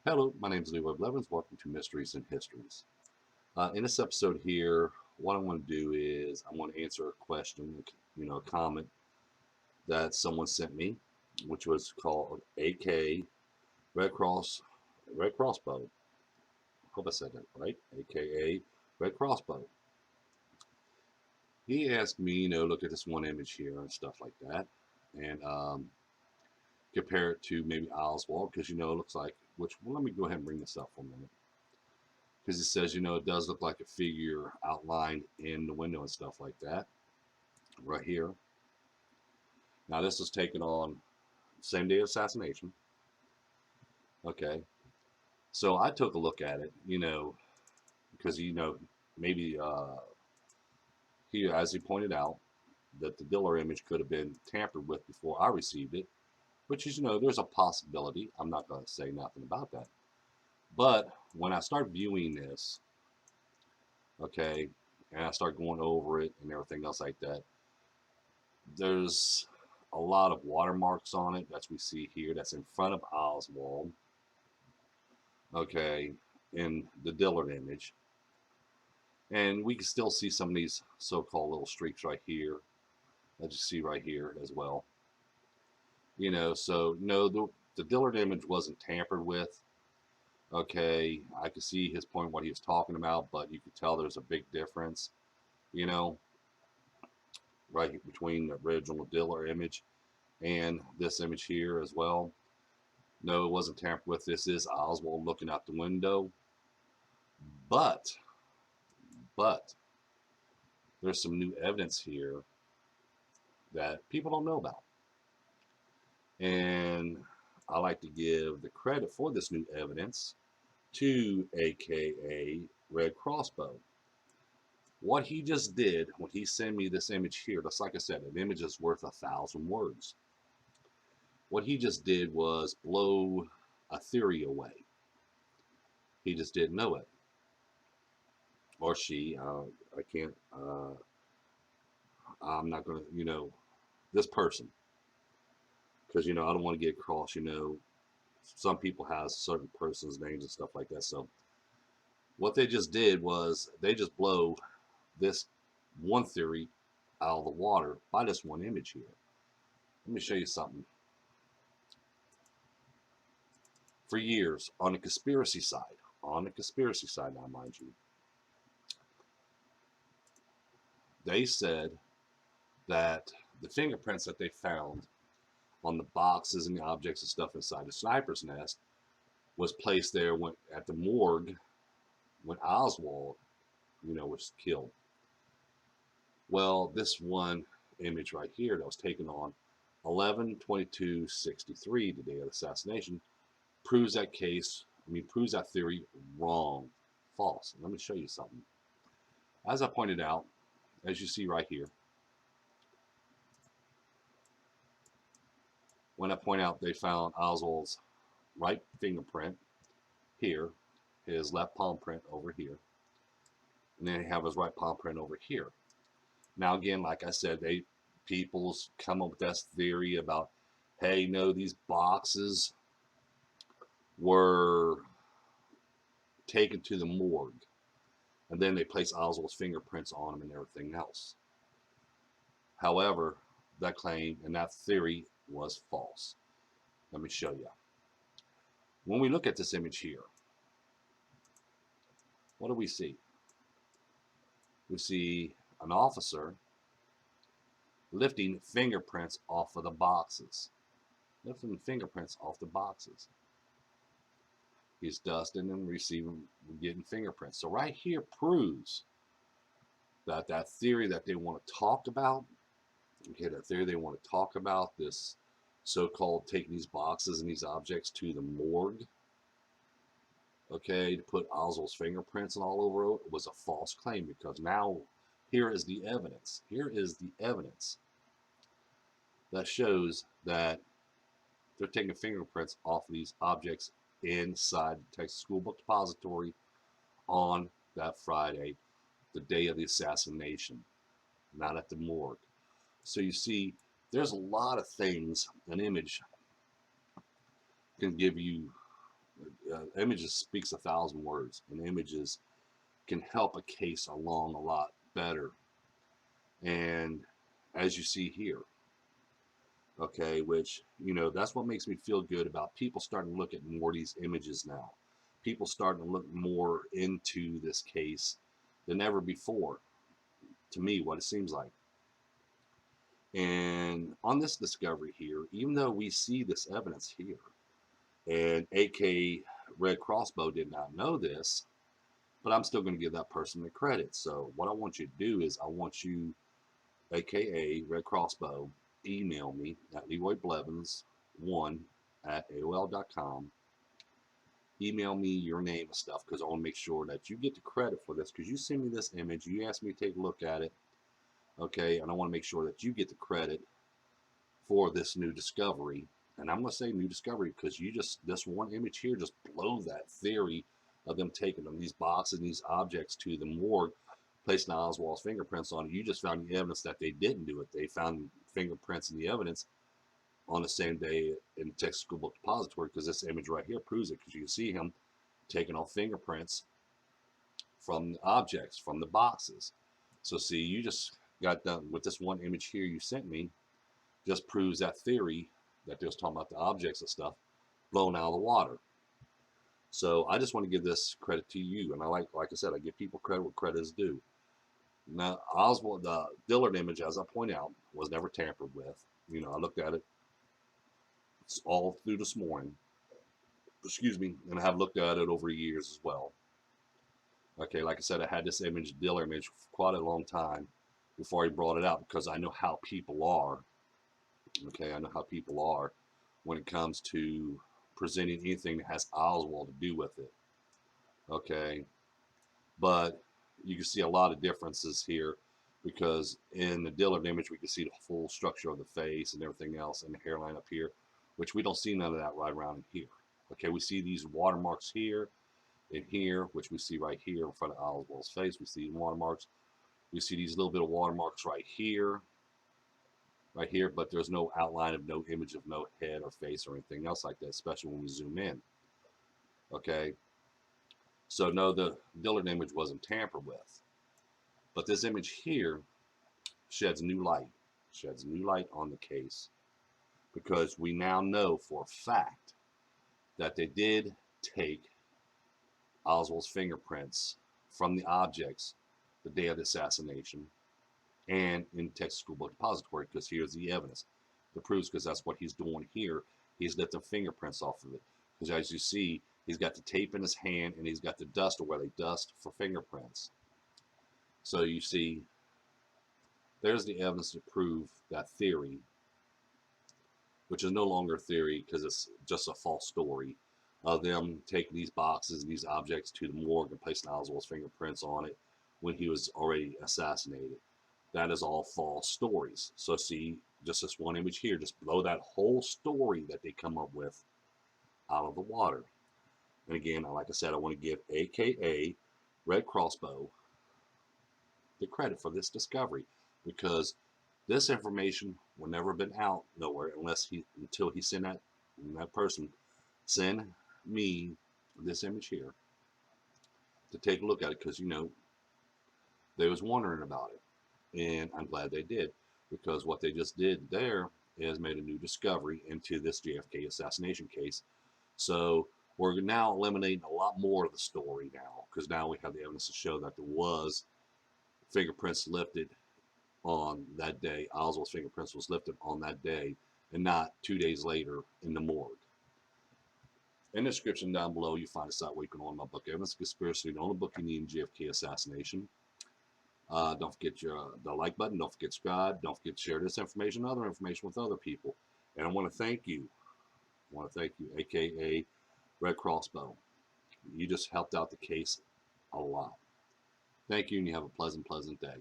Hello, my name is Leroy Blevins. Welcome to Mysteries and Histories. In this episode here, what I want to do is I want to answer a question, a comment that someone sent me, which was called AK Red Cross Red Crossbow. Hope I said that right. AKA Red Crossbow. He asked me, look at this one image here and stuff like that, and compare it to maybe Oswald because it looks like. Well, let me go ahead and bring this up for a minute because it says, it does look like a figure outlined in the window and stuff like that, right here. Now, this was taken on same day of assassination. Okay. So I took a look at it, because, maybe he, as he pointed out, that the Diller image could have been tampered with before I received it, which is, there's a possibility. I'm not going to say nothing about that. But when I start viewing this, okay, and I start going over it and everything else like that, there's a lot of watermarks on it that we see here that's in front of Oswald, okay, in the Dillard image. And we can still see some of these so-called little streaks right here that you see right here as well. So no, the Dillard image wasn't tampered with. Okay, I could see his point, what he was talking about, but you could tell there's a big difference, you know, right between the original Dillard image and this image here as well. No, it wasn't tampered with. This is Oswald looking out the window. But, but, there's some new evidence here that people don't know about. And I like to give the credit for this new evidence to AKA Red Crossbow. What he just did when he sent me this image here, just like I said, an image is worth 1,000 words. What he just did was blow a theory away. He just didn't know it. Or she, I can't, I'm not going to, this person. Because, I don't want to get across, some people have certain persons' names and stuff like that. So what they just did was they just blow this one theory out of the water by this one image here. Let me show you something. For years, on the conspiracy side now, mind you, they said that the fingerprints that they found on the boxes and the objects and stuff inside the sniper's nest was placed there at the morgue when Oswald, was killed. Well, this one image right here that was taken on 11/22/63, the day of the assassination, proves proves that theory wrong, false. Let me show you something. As I pointed out, as you see right here, when I point out they found Oswald's right fingerprint here, his left palm print over here, and then they have his right palm print over here. Now, again, like I said, people's come up with this theory about, hey, no, these boxes were taken to the morgue, and then they place Oswald's fingerprints on them and everything else. However, that claim and that theory was false. Let me show you. When we look at this image here, what do we see? We see an officer lifting fingerprints off of the boxes. Lifting fingerprints off the boxes. He's dusting and getting fingerprints. So right here proves that that theory that they want to talk about, okay, that theory they want to talk about, this so-called taking these boxes and these objects to the morgue, okay, to put Oswald's fingerprints and all over it, was a false claim, because now here is the evidence. Here is the evidence that shows that they're taking fingerprints off of these objects inside the Texas School Book Depository on that Friday, the day of the assassination, not at the morgue. So you see, there's a lot of things an image can give you images speaks 1,000 words, and images can help a case along a lot better. And as you see here, okay, which, that's what makes me feel good about people starting to look at more of these images now. People starting to look more into this case than ever before, to me, what it seems like. And on this discovery here, even though we see this evidence here, and AK Red Crossbow did not know this, but I'm still going to give that person the credit. So what I want you to do is I want you, AKA Red Crossbow, email me at LeroyBlevins1 at AOL.com. Email me your name and stuff, because I want to make sure that you get the credit for this, because you send me this image, you asked me to take a look at it, okay, and I want to make sure that you get the credit for this new discovery. And I'm going to say new discovery because this one image here just blows that theory of them taking these boxes and these objects to the morgue, placing Oswald's fingerprints on it. You just found the evidence that they didn't do it. They found fingerprints in the evidence on the same day in the Texas School Book Depository, because this image right here proves it, because you can see him taking off fingerprints from the objects, from the boxes. So see, you just got done with this one image here you sent me, just proves that theory that they was talking about the objects and stuff blown out of the water. So I just want to give this credit to you, and like I said, I give people credit where credit is due. Now, Oswald, the Dillard image, as I point out, was never tampered with. I looked at it all through this morning. Excuse me, and I have looked at it over years as well. Okay, like I said, I had this image, Dillard image, for quite a long time before he brought it out, because I know how people are. Okay, I know how people are when it comes to presenting anything that has Oswald to do with it. Okay, but you can see a lot of differences here, because in the Dillard image we can see the full structure of the face and everything else, and the hairline up here, which we don't see none of that right around in here. Okay, we see these watermarks here and here, which we see right here in front of Oswald's face. We see watermarks. We see these little bit of watermarks right here, but there's no outline of no image of no head or face or anything else like that, especially when we zoom in. Okay, so no, the Dillard image wasn't tampered with, but this image here sheds new light on the case, because we now know for a fact that they did take Oswald's fingerprints from the objects the day of the assassination and in Texas School Book Depository, because here's the evidence that proves, because that's what he's doing here. He's lifting fingerprints off of it, because as you see, he's got the tape in his hand and he's got the duster where they dust for fingerprints. So you see, there's the evidence to prove that theory, which is no longer a theory because it's just a false story of them taking these boxes and these objects to the morgue and placing Oswald's fingerprints on it when he was already assassinated. That is all false stories. So see, just this one image here, just blow that whole story that they come up with out of the water. And again, like I said, I want to give AKA Red Crossbow the credit for this discovery, because this information would never have been out nowhere until he sent that person send me this image here to take a look at it, because they was wondering about it. And I'm glad they did, because what they just did there is made a new discovery into this JFK assassination case. So we're now eliminating a lot more of the story now, because now we have the evidence to show that there was fingerprints lifted on that day. Oswald's fingerprints was lifted on that day and not 2 days later in the morgue. In the description down below, you find a site where you can order my book, Evidence of Conspiracy, the only book you need in JFK assassination. Don't forget the like button. Don't forget to subscribe. Don't forget to share this information and other information with other people. And I want to thank you. AKA Red Crossbow. You just helped out the case a lot. Thank you, and you have a pleasant day.